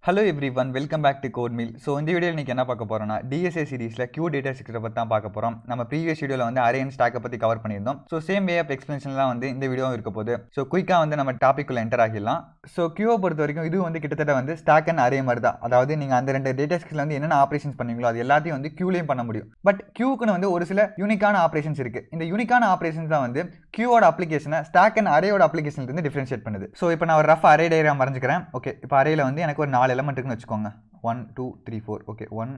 Hello everyone, welcome back to Code Meal. So இந்த வீடியோவில் இன்றைக்கி என்ன பார்க்க போகிறோம்னா, டிஎஸ்ஏ சீரிஸில் கியூ டேட்டா ஸ்ட்ரக்சரை பற்றி தான் பார்க்க போகிறோம். நம்ம ப்ரீவியஸ் வீடியோவில் வந்து அரே அண்ட் ஸ்டாக்கை பற்றி கவர் பண்ணியிருந்தோம். ஸோ சேம் வே ஆஃப் எக்ஸ்பிளேஷன்லாம் வந்து இந்த வீடியோவும் இருக்க போது. ஸோ குயிக்காக வந்து நம்ம டாப்பிக்குள்ளே என்டர் ஆகிடலாம். ஸோ கியூவை பொறுத்த வரைக்கும் இது வந்து கிட்டத்தட்ட வந்து ஸ்டாக் அண்ட் அரே மாதிரி தான். அதாவது நீங்கள் அந்த ரெண்டு டேட்டா ஸ்ட்ரக்சரில் வந்து என்னென்ன ஆப்ரேஷன்ஸ் பண்ணுவீங்களோ அது எல்லாத்தையும் வந்து கியூலையும் பண்ண முடியும். பட் கியூக்குன்னு வந்து ஒரு சில யூனிக்கான ஆப்ரேஷன்ஸ் இருக்குது. இந்த யூனிக்கான ஆப்ரேஷன்ஸ் தான் வந்து கியூவோட அப்ளிகேஷனை ஸ்டாக் அண்ட் அரேயோட அப்ளிகேஷன்லேருந்து டிஃபரன்ஷியேட் பண்ணுது. ஸோ இப்போ நான் ஒரு ரஃப் அரே டயக்ராம் வரைஞ்சிக்கிறேன். ஓகே, இப்போ அரேயில் வந்து எனக்கு ஒரு 4 எலமெண்ட் இருக்குன்னு வச்சுக்கோங்க. 1 2 3 4. ஓகே, 1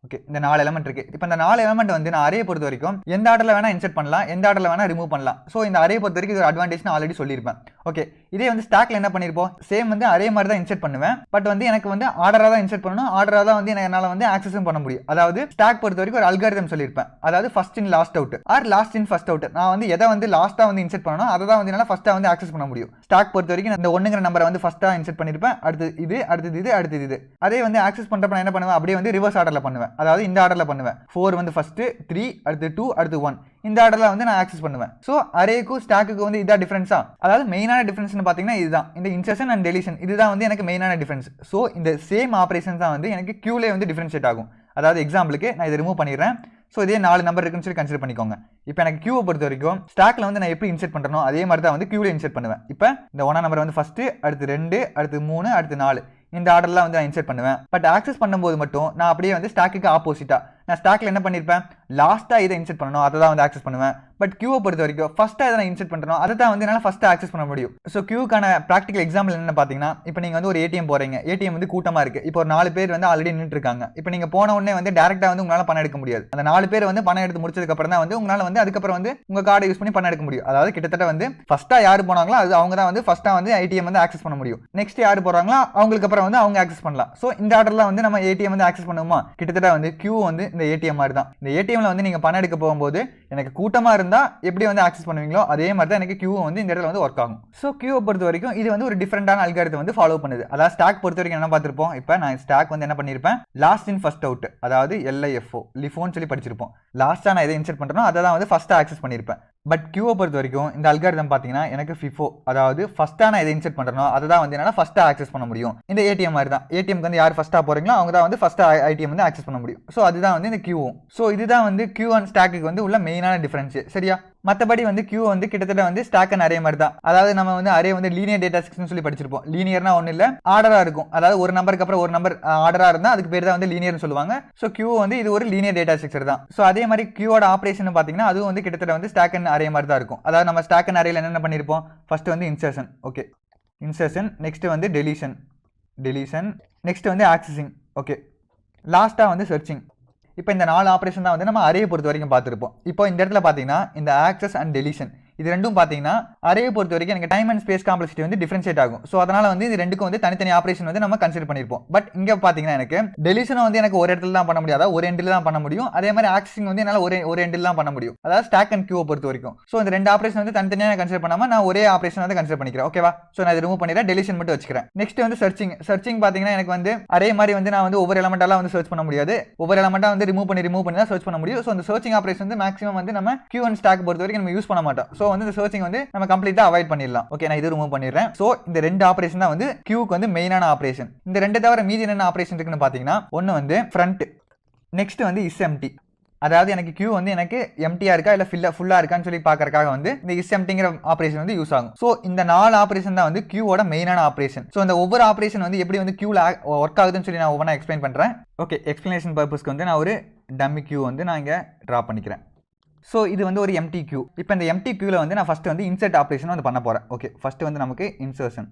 ஓகே, இந்த 4 எலமெண்ட் இருக்கு. இப்போ இந்த 4 எலமெண்ட் வந்து நான் அரே பொறுத்த வரைக்கும் எந்த ஆர்டரில் வேணா இன்செர்ட் பண்ணலாம், எந்த ஆர்டரில் வேணா ரிமூவ் பண்ணலாம். ஸோ இந்த அரே பொறுத்த வரைக்கும் இது ஒரு அட்வான்டேஜ் நான் ஆல்ரெடி சொல்லியிருப்பேன். ஓகே, இதே வந்து ஸ்டாக்ல என்ன பண்ணிருப்போம், சேம் வந்து அரே மாதிரி தான் இன்செர்ட் பண்ணுவேன். பட் வந்து எனக்கு வந்து ஆர்டராக தான் இன்செர்ட் பண்ணணும், ஆர்டராக தான் வந்து என்னால் வந்து ஆக்சஸும் பண்ண முடியும். அதாவது ஸ்டாக் பொறுத்த வரைக்கும் ஒரு அல்காரிதம் சொல்லியிருப்பேன். அதாவது first in last out or last in first out. நான் வந்து எதை வந்து லாஸ்ட்டாக வந்து இன்செர்ட் பண்ணணும் அதை தான் வந்து என்னால் ஃபர்ஸ்ட்டாக வந்து ஆக்சஸ் பண்ண முடியும். ஸ்டாக் பொறுத்த வரைக்கும் இந்த 1ங்கிற நம்பரை வந்து ஃபர்ஸ்ட்டாக இன்செர்ட் பண்ணியிருப்பேன். அடுத்தது இது, அடுத்தது இது, அடுத்தது இது. அதே வந்து ஆக்சஸ் பண்ணுறப்ப நான் என்ன பண்ணுவேன், அப்படியே வந்து ரிவர்ஸ் ஆர்டரில் பண்ணுவேன். அதாவது இந்த ஆர்டரில் பண்ணுவேன். 4 வந்து ஃபர்ஸ்ட், 3 அடுத்து 2 அடுத்து 1. இந்த ஆர்டரில் வந்து நான் ஆக்சஸ் பண்ணுவேன். ஸோ அரேக்கும் ஸ்டாக்குக்கு வந்து இதான் டிஃபரன்ஸா. அதாவது மெயினான டிஃபரன்ஸ்னு பார்த்தீங்கன்னா இதுதான், இந்த இன்சர்ஷன் அண்ட் டெலிஷன். இதுதான் வந்து எனக்கு மெயினான டிஃபரன்ஸ். ஸோ இந்த சேம் ஆப்ரேஷன் தான் வந்து எனக்கு கியூலே வந்து டிஃபரன்ஷியேட் ஆகும். அதாவது எக்ஸாம்பிளுக்கு நான் இதை ரிமூவ் பண்ணிடுறேன். ஸோ இதே 4 நம்பர் இருக்குன்னு சொல்லி கன்சிடர் பண்ணிக்கோங்க. இப்போ எனக்கு கியூவை பொறுத்த வரைக்கும் ஸ்டாக்ல வந்து நான் எப்படி இன்செர்ட் பண்ணுறனோ அதே மாதிரி தான் வந்து கியூவில் இன்செர்ட் பண்ணுவேன். இப்போ இந்த 1 நம்பர் வந்து ஃபர்ஸ்ட், அடுத்து 2, அடுத்து 3, அடுத்து 4 இந்த ஆர்டர்லாம் வந்து நான் இன்செர்ட் பண்ணுவேன். பட் ஆக்சஸ் பண்ணும்போது மட்டும் நான் அப்படியே வந்து ஸ்டாக்குக்கு ஆப்போசிட்டா நான் ஸ்டாக்ல என்ன பண்ணியிருப்பேன், லாஸ்ட்டாக இதை இன்செர்ட் பண்ணணும் அதை தான் வந்து ஆக்சஸ் பண்ணுவேன். பட் கியூவை பொறுத்த வரைக்கும் ஃபர்ஸ்ட்டாக இதை நான் இன்செர்ட் பண்ணுறோம் அதை தான் வந்து என்னால் ஃபர்ஸ்ட்டாக ஆக்சஸ் பண்ண முடியும். ஸோ கியூக்கான ப்ராக்டிகல் எக்ஸாம்பிள் என்ன பார்த்தீங்கன்னா, இப்போ நீங்கள் வந்து ஒரு ஏடிஎம் போகிறீங்க, ஏடிஎம் வந்து கூட்டமாக இருக்குது. இப்போ ஒரு 4 பேர் வந்து ஆல்ரெடி நின்றுட்டு இருக்காங்க. இப்போ நீங்கள் போன உடனே வந்து டேரெக்டாக வந்து உங்களால் பணம் எடுக்க முடியாது. அந்த 4 பேர் வந்து பணம் எடுத்து முடிச்சதுக்கப்புறம் தான் வந்து உங்களால் வந்து அதுக்கப்புறம் வந்து உங்கள் கார்டை யூஸ் பண்ணி பணம் எடுக்க முடியும். அதாவது கிட்டத்தட்ட வந்து ஃபர்ஸ்ட்டாக யார் போனாங்களோ அது அவங்க தான் வந்து ஃபர்ஸ்ட்டாக வந்து ஏடிஎம் வந்து ஆக்சஸ் பண்ண முடியும். நெக்ஸ்ட் யார் போகிறாங்களோ அவங்களுக்கு அப்புறம் வந்து அவங்க ஆக்சஸ் பண்ணலாம். ஸோ இந்த ஆர்டரில் வந்து நம்ம ஏடிஎம் வந்து ஆக்சஸ் பண்ணுவோமா, கிட்டத்தட்ட வந்து கியூ வந்து இந்த ஏடிஎம் மாதிரி தான். இந்த ஏடிஎம்ல வந்து நீங்கள் பணம் எடுக்க போகும்போது எனக்கு கூட்டமாக இருந்தால் எப்படி வந்து ஆக்சஸ் பண்ணுவீங்களோ அதே மாதிரி தான் எனக்கு கியூ வந்து இந்த இடத்துல வந்து ஒர்க் ஆகும். ஸோ கியூவை பொறுத்த வரைக்கும் இது வந்து ஒரு டிஃப்ரெண்டான அல்காரிதம் வந்து ஃபாலோ பண்ணுது. அதாவது ஸ்டாக் பொறுத்த வரைக்கும் என்ன பார்த்துருப்போம், இப்போ நான் ஸ்டாக் வந்து என்ன பண்ணியிருப்பேன், லாஸ்ட் இன் ஃபர்ஸ்ட் அவுட், அதாவது LIFO லிஃபோன்னு சொல்லி படிச்சிருப்போம். லாஸ்ட்டாக நான் எதை இன்செர்ட் பண்ணுறேனோ அதை தான் வந்து ஃபர்ஸ்ட்டாக ஆக்சஸ் பண்ணியிருப்பேன். பட் கியூவை பொறுத்த வரைக்கும் இந்த அல்காரிதம் பார்த்தீங்கன்னா எனக்கு FIFO, அதாவது ஃபர்ஸ்ட்டாக நான் எதை இன்செர்ட் பண்ணுறனோ அதை தான் வந்து என்னால் ஃபர்ஸ்ட்டாக ஆக்சஸ் பண்ண முடியும். இந்த ஏடிஎம் மாதிரி தான், ஏடிஎம்க்கு வந்து யார் ஃபர்ஸ்ட்டாக போகிறீங்களோ அவங்க தான் வந்து ஃபர்ஸ்ட்டாக ஐடிஎம் வந்து ஆக்சஸ் பண்ண முடியும். ஸோ அதுதான் வந்து இந்த கியூவும். ஸோ இதுதான் வந்து கியூ அண்ட் ஸ்டாக்கு வந்து உள்ள மெயினான டிஃபரன்ஸ். சரியா, மற்றபடி வந்து கியூ வந்து கிட்டத்தட்ட வந்து ஸ்டாக் அண்ட் அரே மாதிரி தான். அதாவது நம்ம வந்து அரே வந்து லீனியர் டேட்டா ஸ்ட்ரக்சர்னு சொல்லி படிச்சிருப்போம். லீனியர்னா ஒன்றும் இல்லை, ஆர்டராக இருக்கும். அதாவது ஒரு நம்பருக்கு அப்புறம் ஒரு நம்பர் ஆர்டராக இருந்தால் அதுக்கு பேர் தான் வந்து லீனியர்னு சொல்லுவாங்க. ஸோ கியூ வந்து இது ஒரு லீனியர் டேட்டா ஸ்ட்ரக்சர் தான். ஸோ அதே மாதிரி கியூவோட ஆப்ரேஷன் பார்த்தீங்கன்னா அதுவும் வந்து கிட்டத்தட்ட வந்து ஸ்டாக் அண்ட் அரே மாதிரி தான் இருக்கும். அதாவது நம்ம ஸ்டாக் அண்ட் அரேல என்னென்ன பண்ணியிருப்போம், ஃபர்ஸ்ட் வந்து இன்சர்ஷன். Okay, insertion. நெக்ஸ்ட் வந்து டெலிஷன். நெக்ஸ்ட் வந்து ஆக்சஸிங். ஓகே, லாஸ்ட்டாக வந்து சர்ச்சிங். இப்போ இந்த 4 ஆப்ரேஷன் தான் வந்து நம்ம அரேயை பொறுத்த வரைக்கும் பார்த்துருப்போம். இப்போ இந்த இடத்துல பார்த்தீங்கன்னா இந்த ஆக்சஸ் அண்ட் டெலிஷன் இது ரெண்டும் பார்த்தீங்கன்னா அரேயை பொறுத்த வரைக்கும் எனக்கு டைம் அண்ட் ஸ்பேஸ் காம்ப்ளெக்சிட்டி வந்து டிஃபரன்ஷியேட் ஆகும். ஸோ அதனால வந்து இது ரெண்டுக்கும் வந்து தனித்தனி ஆப்ரேஷன் வந்து நம்ம கன்சிடர் பண்ணியிருப்போம். பட் இங்கே பார்த்தீங்கன்னா எனக்கு டெலிஷனும் வந்து எனக்கு ஒரு இடத்துல தான் பண்ண முடியாது, ஒரு எண்டில் தான் பண்ண முடியும். அதே மாதிரி ஆக்சஸிங் வந்து என்னால் ஒரு எண்டில் தான் பண்ண முடியும், அதாவது ஸ்டாக் அண்ட் கியூவை பொறுத்த வரைக்கும். ஸோ இந்த 2 ஆப்ரேஷன் வந்து தனித்தனியாக கன்சிடர் பண்ணாமல் நான் ஒரே ஆப்ரேஷன் வந்து கன்சிடர் பண்ணிக்கிறேன். ஓகேவா, ஸோ நான் இதை ரிமூவ் பண்ணிடுறேன், டெலிஷன் மட்டும் வச்சுக்கிறேன். நெக்ஸ்ட் வந்து சர்ச்சிங் பார்த்தீங்கன்னா எனக்கு வந்து அரே மாதிரி வந்து நான் வந்து ஒவ்வொரு எலமெண்டாலாம் வந்து சர்ச் பண்ண முடியாது, ஒவ்வொரு எலமெண்டா வந்து ரிமூவ் பண்ணி தான் சர்ச் பண்ண முடியும். ஸோ இந்த சர்ச்சிங் ஆப்ரேஷன் வந்து மேக்ஸிமம் வந்து நம்ம கியூ அண்ட் ஸ்டாக் பொறுத்த வரைக்கும் நம்ம யூஸ் பண்ண மாட்டோம். ஸோ வந்து இந்த சர்ச்சிங் வந்து நம்ம கம்ப்ளீட்டா அவாய்ட் பண்ணிடலாம். ஓகே, நான் இது ரிமூவ் பண்ணிடுறேன். சோ இந்த 2 ஆபரேஷன் தான் வந்து கியூக்கு வந்து மெயினான ஆபரேஷன். இந்த 2 தவிர மீதி என்ன ஆபரேஷன் இருக்குன்னு பாத்தீங்கன்னா, ஒன்னு வந்து ஃப்ரண்ட், நெக்ஸ்ட் வந்து இஸ் எம்டி. அதாவது எனக்கு கியூ வந்து எனக்கு எம்டியா இருக்கா இல்ல ஃபுல்லா இருக்கான்னு சொல்லி பாக்கறதுக்காக வந்து இந்த இஸ் எம்டிங்கிற ஆபரேஷன் வந்து யூஸ் ஆகும். சோ இந்த 4 ஆபரேஷன் தான் வந்து கியூவோட மெயினான ஆபரேஷன். சோ இந்த ஒவ்வொரு ஆபரேஷன் வந்து எப்படி வந்து கியூல ஒர்க் ஆகுதுன்னு சொல்லி நான் ஒவ்வொன்றா எக்ஸ்பிளைன் பண்றேன். ஓகே, எக்ஸ்பிளனேஷன் பர்பஸ்க்கு வந்து நான் ஒரு டம்மி கியூ வந்து நான் இங்க டிரா பண்ணிக்கிறேன். ஸோ இது வந்து ஒரு எம்டி கியூ. இப்போ இந்த எம்டி கியூவில் வந்து நான் ஃபஸ்ட்டு வந்து இன்சர்ட் ஆப்ரேஷன் வந்து பண்ண போகிறேன். ஓகே, ஃபஸ்ட்டு வந்து நமக்கு இன்சர்ஷன்.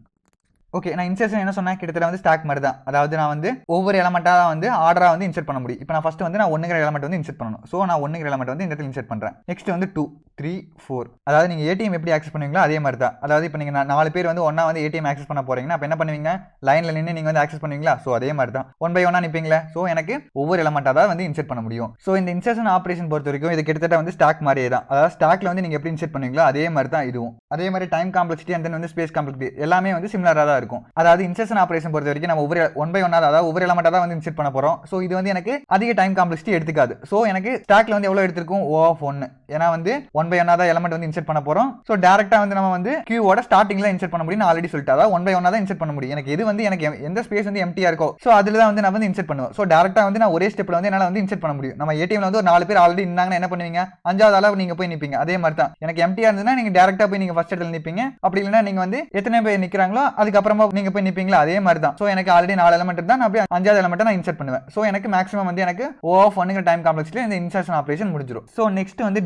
ஓகே, நான் இன்சர்ஷன் என்ன சொன்னேன், கிட்டத்தட்ட வந்து ஸ்டாக் மாதிரி தான். அதாவது நான் வந்து ஒவ்வொரு எலமெண்ட்டாக வந்து ஆர்டராக வந்து இன்சர்ட் பண்ண முடியும். இப்போ நான் ஃபஸ்ட்டு வந்து நான் 1ங்கிற எலமெண்ட் வந்து இன்சர்ட் பண்ணணும். ஸோ நான் 1ங்கிற எலமெண்ட் வந்து இந்த இடத்துல இன்சர்ட் பண்ணுறேன். நெக்ஸ்ட் வந்து 2 3 4. அதாவது நீங்கள் ஏடிஎம் எப்படி ஆக்சஸ் பண்ணுவீங்களோ அதே மாதிரி தான். அதாவது இப்போ நீங்கள் 4 பேர் வந்து ஒன்றா வந்து ஏடிஎம் ஆக்சஸ் பண்ண போகிறீங்கன்னா அப்போ என்ன பண்ணுவீங்க, லைனில் நின்று நீங்கள் வந்து ஆக்சஸ் பண்ணுவீங்களா. ஸோ அதே மாதிரி தான் 1 by 1 நிற்பீங்களா. ஸோ எனக்கு ஒவ்வொரு எலமெண்ட்டாக தான் வந்து இன்சர்ட் பண்ண முடியும். ஸோ இந்த இன்சர்ஷன் ஆப்ரேஷன் பொறுத்த வரைக்கும் இது கிட்டத்தட்ட வந்து ஸ்டாக் மாதிரியே தான். அதாவது ஸ்டாக்ல வந்து நீங்கள் எப்படி இன்சர்ட் பண்ணுவீங்களோ அதே மாதிரி தான் இதுவும். அதே மாதிரி டைம் காம்ப்ளெக்சிட்டி அண்ட் தென் வந்து ஸ்பேஸ் காம்ப்ளெக்சிட்டி எல்லாமே வந்து சிமிலராக தான் இருக்கும். அதாவது இன்சர்ஷன் ஆபரேஷன் பொறுத்த வரைக்கும் நம்ம ஒவ்வொரு 1 by 1 அதாவது ஒவ்வொரு எலமெண்டா தான் வந்து இன்சர்ட் பண்ண போறோம். சோ இது வந்து எனக்கு அதிக டைம் காம்ப்ளெக்சிட்டி எடுத்துக்காது. சோ எனக்கு ஸ்டாக்ல வந்து எவ்வளவு எடுத்திருக்கும் O of 1. ஏன்னா வந்து 1 by 1 தான் எலமெண்ட் வந்து இன்சர்ட் பண்ண போறோம். சோ டைரக்டா வந்து நம்ம வந்து கியூவோட ஸ்டார்டிங்ல இன்சர்ட் பண்ண முடியும். நான் ஆல்ரெடி சொல்லிட்டேன். அதாவது 1 by 1 தான் இன்சர்ட் பண்ண முடியும். எனக்கு எது வந்து எனக்கு எந்த ஸ்பேஸ் வந்து எம்டியா இருக்கோ சோ அதுல தான் வந்து நான் வந்து இன்சர்ட் பண்ணுவேன். சோ டைரக்டா வந்து நான் ஒரே ஸ்டெப்ல வந்து என்னால வந்து இன்சர்ட் பண்ண முடியும். நம்ம ஏடிஎம்ல வந்து ஒரு 4 பேர் ஆல்ரெடி நின்னாங்கன்னா என்ன பண்ணுவீங்க? அஞ்சாவது ஆளா நீங்க போய் நிப்பீங்க. அதே மாதிரி தான் எனக்கு எம்டியா இருந்ததுன்னா நீங்க டைரக்டா போய் நீங்க ஃபர்ஸ்ட் இடத்துல நிப்பீங்க. அப்படி இல்லனா நீங்க வந்து எத்தனை பேர் நிக்கறாங்களோ அதுக்கு அப்புறமா நீங்க போய் நிப்பீங்களா? அதே மாதிரி தான். சோ எனக்கு ஆல்ரெடி 4 எலிமெண்ட் இருந்தா நான் அப்படியே அஞ்சாவது எலிமெண்ட் நான் இன்சர்ட் பண்ணுவேன். சோ எனக்கு மேக்ஸிமம் வந்து எனக்கு O of 1ங்கற டைம் காம்ப்ளெக்ஸ்ல இந்த இன்சர்ஷன் ஆபரேஷன் முடிஞ்சிரும். சோ நெக்ஸ்ட் வந்து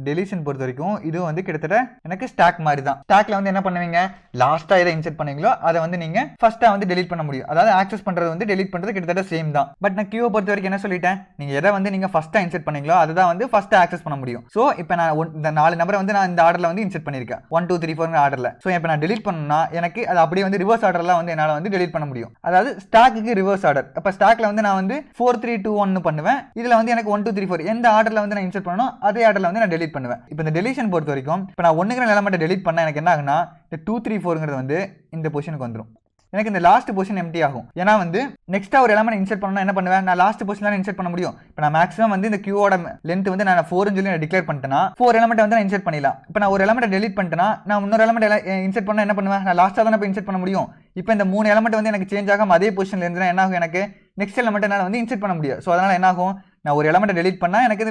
டெலிஷன் பொறுத்த வரைக்கும் இது வந்து கிட்டத்தட்ட எனக்கு ஸ்டாக் மாதிரி தான். ஸ்டாக்ல வந்து என்ன பண்ணுவீங்க? லாஸ்டா எதை இன்சர்ட் பண்ணீங்களோ அதை வந்து நீங்க ஃபர்ஸ்டா வந்து டெலீட் பண்ண முடியும். அதாவது ஆக்சஸ் பண்றது வந்து டெலீட் பண்றது கிட்டத்தட்ட சேம் தான். பட் நான் கியூவை பொறுத்த வரைக்கும் என்ன சொல்லிட்டேன்? நீங்க எதை வந்து நீங்க ஃபர்ஸ்டா இன்சர்ட் பண்ணீங்களோ அதை தான் வந்து ஃபர்ஸ்டா ஆக்சஸ் பண்ண முடியும். சோ இப்போ நான் இந்த 4 நம்பரை வந்து நான் இந்த ஆர்டர்ல வந்து இன்சர்ட் பண்ணிருக்கேன். 1 2 3 4ங்கற ஆர்டர்ல. சோ இப்போ நான் டெலீட் பண்ணனும்னா எனக்கு அது அப்படியே வந்து ரிவர்ஸ் ஆர்டர்ல வந்து என்னால வந்து டெலீட் பண்ண முடியும். அதாவது ஸ்டாக்குக்கு ரிவர்ஸ் ஆர்டர். அப்ப ஸ்டாக்ல வந்து நான் வந்து 4 3 2 1 பண்ணுவேன். இதுல வந்து எனக்கு 1 2 3 4 எந்த ஆர்டர்ல வந்து நான் இன்சர்ட் பண்ணனும் அதே ஆர்டர்ல வந்து நான் டெலீட் பண்ணுவேன். இப்போ இந்த டெலிஷன் பொறுத்த வரைக்கும் இப்போ நான் 1ங்கற எலிமெண்ட் டெலீட் பண்ணா எனக்கு என்ன ஆகும்னா இந்த 2 3 4ங்கிறது வந்து இந்த பொசிஷனுக்கு வந்துரும். எனக்கு இந்த லாஸ்ட் பொசிஷன் எம்டி ஆகும். ஏன்னா வந்து நெக்ஸ்டா ஒரு எலிமெண்ட் இன்சர்ட் பண்ணனும் என்ன பண்ணுவேன்? நான் லாஸ்ட் பொசிஷன்ல இன்சர்ட் பண்ண முடியும். இப்போ நான் மேக்ஸிமம் வந்து இந்த கியூவோட லெந்த் வந்து நான் 4 ன்னு சொல்லி நான் டிக்ளேர் பண்ணிட்டேனா 4 எலிமெண்ட் வந்து நான் இன்சர்ட் பண்ணிடலாம். இப்போ நான் ஒரு எலிமெண்ட் டெலீட் பண்ணிட்டேனா நான் இன்னொரு எலிமெண்ட் இன்சர்ட் பண்ணா என்ன பண்ணுவேன்? நான் லாஸ்டா தான் போய் இன்சர்ட் பண்ண முடியும். இப்போ இந்த 3 எலிமெண்ட் வந்து எனக்கு சேஞ்ச் ஆகாம அதே பொசிஷன்ல இருந்துனா என்ன ஆகும்? எனக்கு நெக்ஸ்ட் எலிமெண்ட் என்னால வந்து இன்சர்ட் பண்ண முடியும். சோ அதனால என்ன ஆகும்? நான் ஒரு எலிமெண்ட் டெலீட் பண்ணா எனக்கு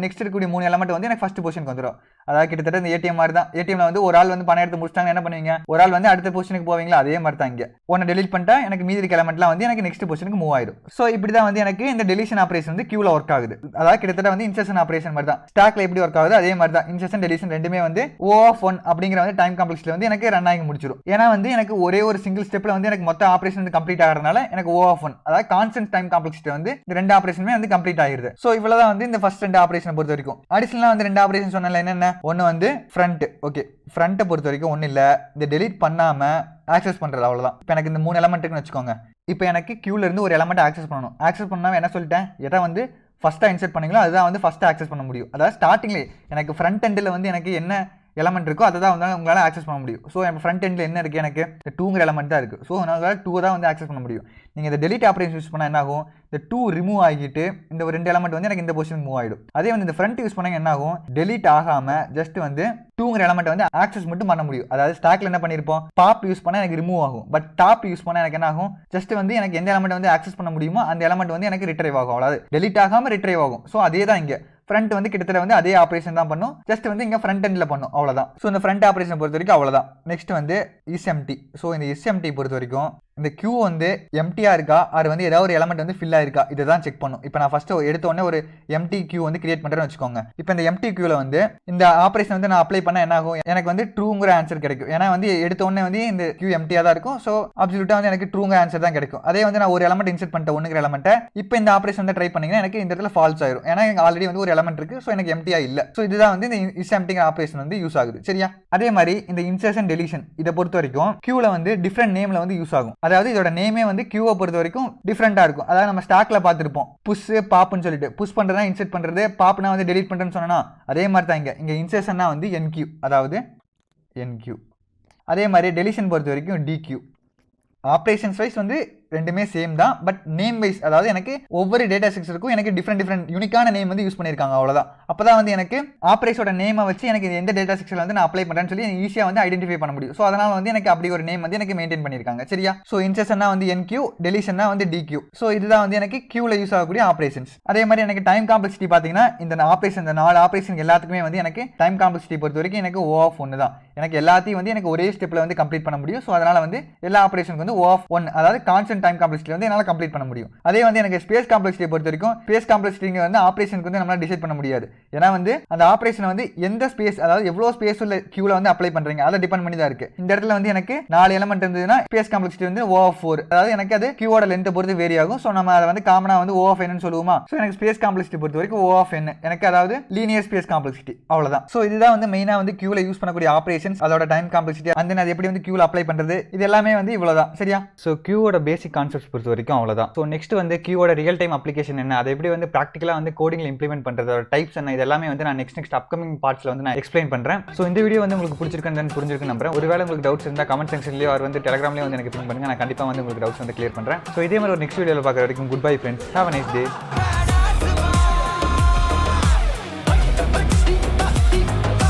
நெக்ஸ்ட் இருக்கக்கூடிய 3 எலிமெண்ட் வந்து எனக்கு ஃபர்ஸ்ட் பொசிஷனுக்கு வந்துரும். அதாவது கிட்டத்தட்ட இந்த ஏடிஎம் மாதிரி தான். ஏடிஎம்ல வந்து ஒரு ஆள் வந்து பணம் எடுத்து முடிச்சிட்டாங்க என்ன பண்ணுவீங்க? ஒரு ஆள் வந்து அடுத்த பொசிஷனுக்கு போவீங்களா? அதே மாதிரி தான் இங்க. ஒன்னு டெலீட் பண்ணிட்டா எனக்கு மீதி இருக்க எலிமெண்ட்லாம் வந்து எனக்கு நெக்ஸ்ட் பொசிஷனுக்கு மூவ் ஆயிடும். சோ இப்படி தான் வந்து எனக்கு இந்த டெலிஷன் ஆபரேஷன் வந்து கியூல ஒர்க் ஆகுது. அதாவது கிட்டத்தட்ட வந்து இன்சர்ஷன் ஆபரேஷன் மாதிரி தான். ஸ்டாக்ல எப்படி ஒர்க் ஆகுது அதே மாதிரி தான். இன்சர்ஷன் டெலிஷன் ரெண்டுமே வந்து O of 1 அப்படிங்கிற வந்து டைம் காம்ப்ளெக்ஸ்ல வந்து எனக்கு ரன் ஆகி முடிச்சிரும். ஏன்னா வந்து எனக்கு ஒரே ஒரு சிங்கிள் ஸ்டெப்ல வந்து எனக்கு மொத்த ஆபரேஷன் வந்து கம்ப்ளீட் ஆகிறதுனால எனக்கு O of 1 அதாவது கான்ஸ்டன்ட் டைம் காம்ப்ளெக்சிட்டி வந்து இந்த ரெண்டு ஆபரேஷனுமே வந்து கம்ப்ளீட் ஆகிருது. சோ இவ்வளவுதான் வந்து இந்த ஃபர்ஸ்ட் ரெண்டு ஆபரேஷன் பொறுத்த வரைக்கும். அடிஷனலா வந்து ரெண்டு ஆபரேஷன் சொன்னல என்னென்ன? ஒன்னு வந்து ஃப்ரண்ட். ஓகே, ஃப்ரண்ட்டை பொறுத்த வரைக்கும் ஒன்றும் இல்லை, இந்த டெலீட் பண்ணாம ஆக்சஸ் பண்றது அவ்வளவுதான். இப்போ எனக்கு இந்த 3 எலிமெண்ட் இருக்குன்னு வச்சுக்கோங்க. இப்போ எனக்கு கியூல இருந்து ஒரு எலிமெண்ட் ஆக்சஸ் பண்ணணும். ஆக்சஸ் பண்ணாம என்ன சொல்லிட்டேன்? எதை வந்து ஃபர்ஸ்டா இன்சர்ட் பண்ணீங்களோ அதுதான் வந்து ஃபர்ஸ்ட் ஆக்சஸ் பண்ண முடியும். அதாவது ஸ்டார்டிங்லேயே எனக்கு ஃப்ரண்ட் எண்டில் வந்து எனக்கு என்ன எலமெண்ட் இருக்கோ அதை தான் வந்து உங்களால் ஆக்சஸ் பண்ண முடியும். ஸோ என் ஃப்ரண்ட் எண்டில் என்ன இருக்குது? எனக்கு இந்த 2ங்கிற எலமெண்ட் தான் இருக்குது. ஸோ உங்களால் 2 தான் வந்து ஆக்சஸ் பண்ண முடியும். நீங்கள் இந்த டெலிட் ஆப்ரேஷன் யூஸ் பண்ணால் என்ன ஆகும்? இந்த 2 ரிமூவ் ஆகிட்டு இந்த ஒரு 2 எலமெண்ட் வந்து எனக்கு இந்த பொசிஷன் மூவ் ஆகிடும். அதே வந்து இந்த ஃப்ரண்ட் யூஸ் பண்ணாங்க என்ன ஆகும்? டெலிட் ஆகாமல் ஜஸ்ட் வந்து 2ங்கிற எலமெண்ட் வந்து ஆக்சஸ் மட்டும் பண்ண முடியும். அதாவது ஸ்டாக்ல என்ன பண்ணியிருப்போம்? பாப் யூஸ் பண்ணால் எனக்கு ரிமூவ் ஆகும். பட் டாப் யூஸ் பண்ணால் எனக்கு என்ன ஆகும்? ஜஸ்ட் வந்து எனக்கு எந்த எலமெண்ட் வந்து ஆக்சஸ் பண்ண முடியுமோ அந்த எலமெண்ட் வந்து எனக்கு ரிட்ரைவ் ஆகும். அதாவது டெலிட் ஆகாமல் ரிட்ரைவ் ஆகும். ஸோ அதே தான் இங்கே ஃப்ரண்ட் வந்து கிட்டத்தட்ட வந்து அதே ஆப்ரேஷன் தான் பண்ணும். ஜஸ்ட் வந்து இங்கே ஃப்ரண்ட் எண்டில் பண்ணும், அவ்வளோதான். ஸோ இந்த ஃப்ரண்ட் ஆப்ரேஷன் பொறுத்த வரைக்கும் அவ்வளோதான். நெக்ஸ்ட் வந்து இஸ்எம்டி. ஸோ இந்த இஸ்எம்டி பொறுத்த வரைக்கும் இந்த கியூ வந்து எம்டியா இருக்கா, அது வந்து ஏதாவது ஒரு எலமெண்ட் வந்து ஃபில் ஆயிருக்கா இதை தான் செக் பண்ணும். இப்போ நான் ஃபர்ஸ்ட் எடுத்த உடனே ஒரு எம்டி கியூ வந்து கிரியேட் பண்ணுறேன்னு வச்சுக்கோங்க. இப்போ இந்த எம்டி கியூவில் வந்து இந்த ஆப்ரேஷன் வந்து நான் அப்ளை பண்ண என்ன ஆகும்? எனக்கு வந்து ட்ரூங்கிற ஆன்சர் கிடைக்கும். ஏன்னா வந்து எடுத்த உடனே வந்து இந்த கியூ எம்டியாக தான் இருக்கும். ஸோ அப்சல்யூட்டாக வந்து எனக்கு ட்ரூங்கிற ஆன்சர் தான் கிடைக்கும். அதே வந்து நான் ஒரு எலமெண்ட் இன்சர்ட் பண்ணிட்டேன், ஒன்றுங்கிற எலமெண்ட்டை. இப்போ இந்த ஆப்ரேஷன் வந்து ட்ரை பண்ணீங்கன்னா எனக்கு இந்த இடத்துல ஃபால்ஸ் ஆயிரும். ஏன்னா எனக்கு ஆல்ரெடி வந்து ஒரு எலமெண்ட் இருக்கு. ஸோ எனக்கு எம்டியா இல்லை. ஸோ இதுதான் வந்து இந்த இஸ்எம்டிங்கிற ஆப்ரேஷன் வந்து யூஸ் ஆகுது. சரியா? அதே மாதிரி இந்த இன்சர்ஷன் டெலிஷன் இதை பொறுத்த வரைக்கும் கியூவில் வந்து டிஃப்ரெண்ட் நேம்ல வந்து யூஸ் ஆகும். அதாவது இதோட நேமே வந்து கியூவை பொறுத்த வரைக்கும் டிஃப்ரெண்டா இருக்கும். அதாவது நம்ம ஸ்டாக்ல பார்த்துருப்போம் புஷ் பாப்னு சொல்லிட்டு. புஷ் பண்றதா இன்சர்ட் பண்றது, பாப்னா வந்து டெலீட் பண்றேன்னு சொன்னா அதே மாதிரி தான் இங்க இன்சர்ஷன்னா வந்து என்கியூ, அதாவது என்கியூ. அதே மாதிரி டெலிஷன் பொறுத்த வரைக்கும் டிகியூ. ஆப்ரேஷன்ஸ் வைஸ் வந்து ரெண்டுமே சேம் தான். பட் நேம் வைஸ், அதாவது எனக்கு ஒவ்வொரு டேட்டா ஸ்ட்ரக்சருக்கும் எனக்கு டிஃப்ரெண்ட் யூனிக்கான நேம் வந்து யூஸ் பண்ணியிருக்காங்க, அவ்வளோதான். அப்போ தான் வந்து எனக்கு ஆப்ரேஷனோட நேமை வச்சு எனக்கு எந்த டேட்டா ஸ்ட்ரக்சரில் வந்து நான் அப்ளை பண்ணுறேன்னு சொல்லி ஈஸியாக வந்து ஐடென்டிஃபை பண்ண முடியும். ஸோ அதனால் வந்து எனக்கு அப்படி ஒரு நேம் வந்து எனக்கு மெயின்டைன் பண்ணியிருக்காங்க. சரியா? ஸோ இன்சர்ஷன்னா வந்து என்கியூ, டெலிஷன்னா வந்து டிகியூ. ஸோ இதுதான் வந்து எனக்கு கியூவில் யூஸ் ஆகக்கூடிய ஆப்ரேஷன்ஸ். அதே மாதிரி எனக்கு டைம் காம்ப்ளெக்சிட்டி பார்த்தீங்கன்னா இந்த ஆப்ரேஷன், இந்த 4 ஆப்ரேஷன் எல்லாத்துக்குமே வந்து எனக்கு டைம் காம்ப்ளெக்சிட்டி பொறுத்த வரைக்கும் எனக்கு O of 1 தான். எனக்கு எல்லாத்தையும் வந்து எனக்கு ஒரே ஸ்டெப்பில் வந்து கம்ப்ளீட் பண்ண முடியும். ஸோ அதனால் வந்து எல்லா ஆப்ரேஷனுக்கு வந்து O of 1, அதாவது கான்ஸ்டன்ட் டைம் காம்ப்ளெக்சிட்டி வந்து என்னால் கம்ப்ளீட் பண்ண முடியும். அதே வந்து எனக்கு ஸ்பேஸ் காம்ப்ளெக்சிட்டி பொறுத்த வரைக்கும் ஸ்பேஸ் காம்ப்ளெக்சிட்டி வந்து ஆப்ரேஷனுக்கு வந்து நம்மளால டிசைட் பண்ண முடியாது. ஏன்னா வந்து அந்த ஆப்ரேஷன் வந்து எந்த ஸ்பேஸ், அதாவது எவ்வளவு ஸ்பேஸ் உள்ள கியூல வந்து அப்ளை பண்றீங்க அதை டிபெண்ட் பண்ணி தான் இருக்கு. இந்த இடத்துல வந்து எனக்கு 4 எலிமெண்ட் இருந்ததுன்னா ஸ்பேஸ் காம்ப்ளெக்சிட்டி வந்து O of 4, அதாவது எனக்கு அது கியூவோட லென்த்தை பொறுத்து வேரி ஆகும். ஸோ நம்ம அதை வந்து காமனா வந்து O of n ன்னு சொல்லுவோமா. ஸோ எனக்கு ஸ்பேஸ் காம்ப்ளெக்சிட்டி பொறுத்த வரைக்கும் O of n, எனக்கு அதாவது லீனியர் ஸ்பேஸ் காம்ப்ளெக்சிட்டி, அவ்வளவுதான். ஸோ இதுதான் வந்து மெயினா வந்து கியூல யூஸ் பண்ணக்கூடிய ஆப்ரேஷன்ஸ், அதோட டைம் காம்ப்ளெக்சிட்டி, அந்த அது எப்படி வந்து கியூல அப்ளை பண்றது, இது எல்லாமே வந்து இவ்வளவுதான். சரியா? ஸோ கியூவோட பேசிக் பேசிக் கான்செப்ட்ஸ் பொறுத்த வரைக்கும் அவ்வளோதான். ஸோ நெக்ஸ்ட் வந்து கியூவோட ரியல் டைம் அப்ளிகேஷன் என்ன, அதை எப்படி வந்து ப்ராக்டிகலாக வந்து கோடிங்கில் இம்ப்ளிமெண்ட் பண்ணுறதோட டைப்ஸ் என்ன, இது எல்லாமே வந்து நான் நெக்ஸ்ட் அப்கமிங் பார்ட்ஸில் வந்து நான் எக்ஸ்பிளைன் பண்ணுறேன். ஸோ இந்த வீடியோ வந்து உங்களுக்கு பிடிச்சிருக்குன்னு புரிஞ்சிருக்கு நம்புறேன். ஒருவேளை உங்களுக்கு டவுட்ஸ் இருந்தால் கமெண்ட் செக்ஷன்லேயோ அவர் வந்து டெலிகிராம்லேயே வந்து எனக்கு பின் பண்ணுங்க. நான் கண்டிப்பாக வந்து உங்களுக்கு டவுட்ஸ் வந்து கிளியர் பண்ணுறேன். ஸோ இதே மாதிரி ஒரு நெக்ஸ்ட் வீடியோவில் பார்க்குற வரைக்கும் good bye friends. Have a nice day.